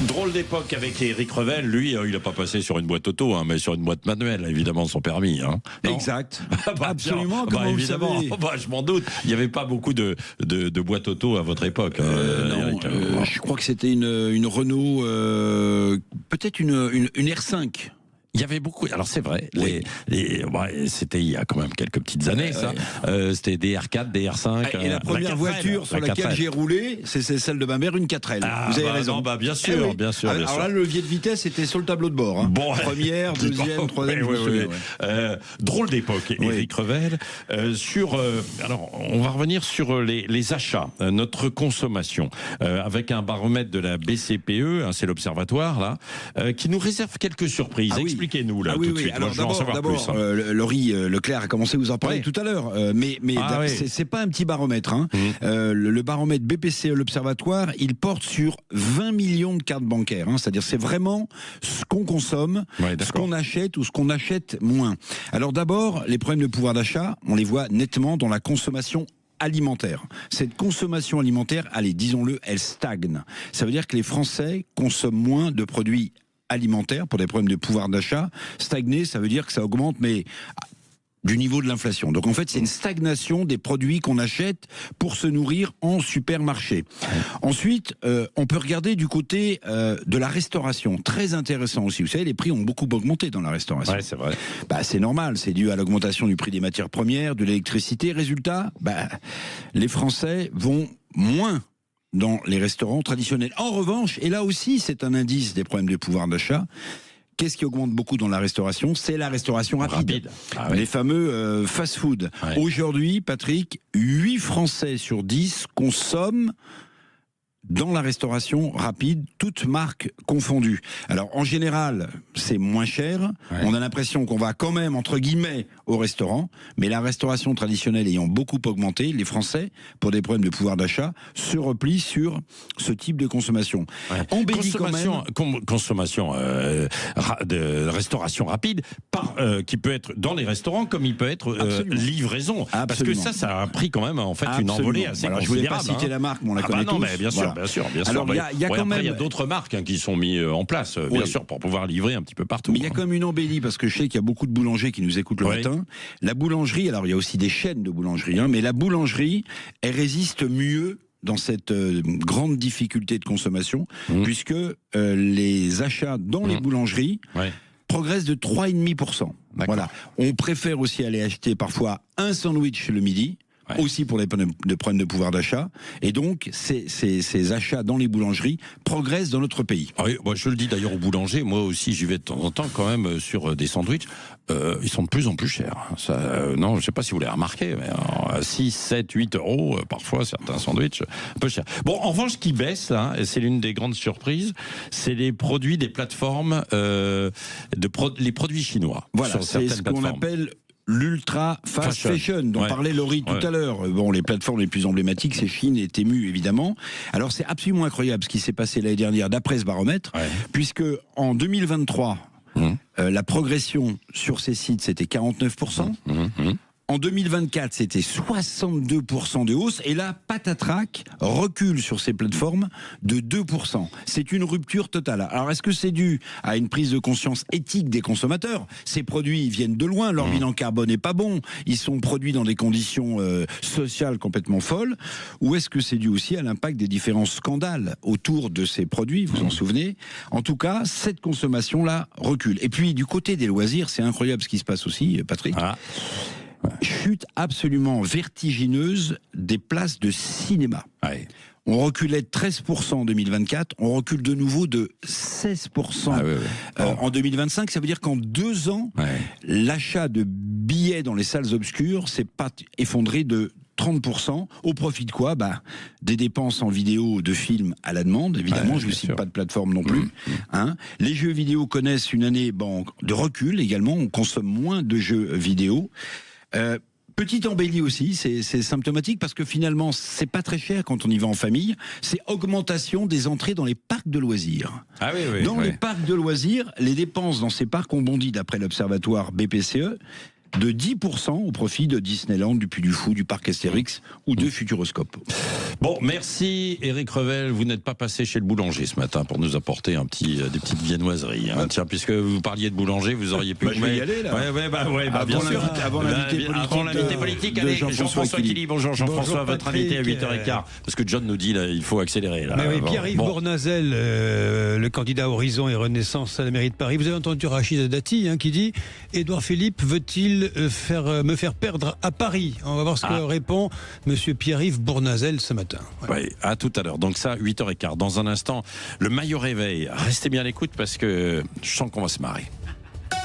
Drôle d'époque avec Éric Revel. Lui, il n'a pas passé sur une boîte auto, mais sur une boîte manuelle, évidemment, son permis. Exact. Absolument. Évidemment. Je m'en doute. Il n'y avait pas beaucoup de boîtes auto à votre époque. Je crois que c'était une Renault, peut-être une R5. Il y avait beaucoup. Alors c'est vrai. Oui. C'était il y a quand même quelques petites années, ça. C'était des R4, des R5. Et la première voiture sur laquelle j'ai roulé, c'est celle de ma mère, une 4L. Vous avez raison. Non, bien sûr, bien sûr. Alors là, le levier de vitesse était sur le tableau de bord. Bon, première, deuxième, troisième. Drôle d'époque, Éric Revel. Alors, on va revenir sur les achats, notre consommation, avec un baromètre de la BCPE, c'est l'observatoire là, qui nous réserve quelques surprises. Expliquez-nous là tout de suite. Alors d'abord, Laurie Leclerc a commencé à vous en parler tout à l'heure, mais c'est pas un petit baromètre. Le baromètre BPCE, l'observatoire, il porte sur 20 millions de cartes bancaires. C'est-à-dire c'est vraiment ce qu'on consomme, ce qu'on achète ou ce qu'on achète moins. Alors d'abord, les problèmes de pouvoir d'achat, on les voit nettement dans la consommation alimentaire. Cette consommation alimentaire, allez, disons-le, elle stagne. Ça veut dire que les Français consomment moins de produits alimentaires pour des problèmes de pouvoir d'achat. Stagner, ça veut dire que ça augmente, mais du niveau de l'inflation. Donc en fait, c'est une stagnation des produits qu'on achète pour se nourrir en supermarché. Ensuite, on peut regarder du côté de la restauration. Très intéressant aussi. Vous savez, les prix ont beaucoup augmenté dans la restauration. Ouais, c'est vrai. C'est normal. C'est dû à l'augmentation du prix des matières premières, de l'électricité. Résultat, les Français vont moins dans les restaurants traditionnels. En revanche, et là aussi c'est un indice des problèmes de pouvoir d'achat, qu'est-ce qui augmente beaucoup dans la restauration? C'est la restauration rapide. Les fameux fast-food. Aujourd'hui, Patrick, 8 Français sur 10 consomment dans la restauration rapide, toutes marques confondues. Alors en général, c'est moins cher. On a l'impression qu'on va quand même, entre guillemets, au restaurant. Mais la restauration traditionnelle ayant beaucoup augmenté, les Français, pour des problèmes de pouvoir d'achat, se replient sur ce type de consommation. Consommation de restauration rapide, qui peut être dans les restaurants comme il peut être livraison. Parce que ça a un prix quand même, en fait, une envolée assez considérable. Je voulais pas citer la marque, mais on la connaît tous. Mais bien sûr. Bien sûr. Alors, il y a d'autres marques qui sont mises en place, bien sûr, pour pouvoir livrer un petit peu partout. Mais il y a quand même une embellie, parce que je sais qu'il y a beaucoup de boulangers qui nous écoutent le matin. La boulangerie, alors il y a aussi des chaînes de boulangerie, mais la boulangerie, elle résiste mieux dans cette grande difficulté de consommation, puisque les achats dans les boulangeries progressent de 3,5%. Voilà. On préfère aussi aller acheter parfois un sandwich le midi, aussi pour des problèmes de pouvoir d'achat. Et donc, ces achats dans les boulangeries progressent dans notre pays. Je le dis d'ailleurs aux boulangers, moi aussi j'y vais de temps en temps quand même sur des sandwichs. Ils sont de plus en plus chers. Non, je ne sais pas si vous l'avez remarqué, mais 6, 7, 8 euros, parfois certains sandwichs, un peu chers. Bon, en revanche, ce qui baisse, et c'est l'une des grandes surprises, c'est les produits des plateformes, les produits chinois. Voilà, c'est ce qu'on appelle l'ultra fast fashion dont parlait Laurie tout à l'heure. Bon, les plateformes les plus emblématiques, c'est Shein et Temu, évidemment. Alors, c'est absolument incroyable ce qui s'est passé l'année dernière, d'après ce baromètre, puisque en 2023, la progression sur ces sites, c'était 49%. En 2024, c'était 62% de hausse. Et là, patatrac, recule sur ces plateformes de 2%. C'est une rupture totale. Alors, est-ce que c'est dû à une prise de conscience éthique des consommateurs? Ces produits viennent de loin, leur bilan carbone n'est pas bon, ils sont produits dans des conditions sociales complètement folles. Ou est-ce que c'est dû aussi à l'impact des différents scandales autour de ces produits, vous vous en souvenez? En tout cas, cette consommation-là recule. Et puis, du côté des loisirs, c'est incroyable ce qui se passe aussi, Patrick. Chute absolument vertigineuse des places de cinéma. On reculait de 13% en 2024, on recule de nouveau de 16% en 2025. Ça veut dire qu'en 2 ans, l'achat de billets dans les salles obscures s'est pas effondré de 30%, au profit de quoi? Des dépenses en vidéo de films à la demande, évidemment, je ne cite pas de plateforme non plus. Les jeux vidéo connaissent une année de recul également, on consomme moins de jeux vidéo. Petite embellie aussi, c'est symptomatique parce que finalement, c'est pas très cher quand on y va en famille. C'est augmentation des entrées dans les parcs de loisirs. Dans les parcs de loisirs, les dépenses dans ces parcs ont bondi d'après l'observatoire BPCE. de 10% au profit de Disneyland, du Puy du Fou, du parc Astérix ou de Futuroscope. Bon, merci Éric Revel. Vous n'êtes pas passé chez le boulanger ce matin pour nous apporter des petites viennoiseries. Hein. Tiens, puisque vous parliez de boulanger, vous auriez pu... je vais y aller là. Bien sûr. Avant l'invité politique, allez, Jean-François Killy. Bonjour Jean-François, votre invité à 8h15. Parce que John nous dit, là, il faut accélérer. Là. Oui, Pierre-Yves Bournazel, le candidat Horizon et Renaissance à la mairie de Paris. Vous avez entendu Rachida Dati qui dit « Édouard Philippe veut-il me faire perdre à Paris ?» On va voir ce que répond monsieur Pierre-Yves Bournazel ce matin. Oui, à tout à l'heure. Donc ça, 8h15. Dans un instant, le maillot réveil. Restez bien à l'écoute parce que je sens qu'on va se marrer.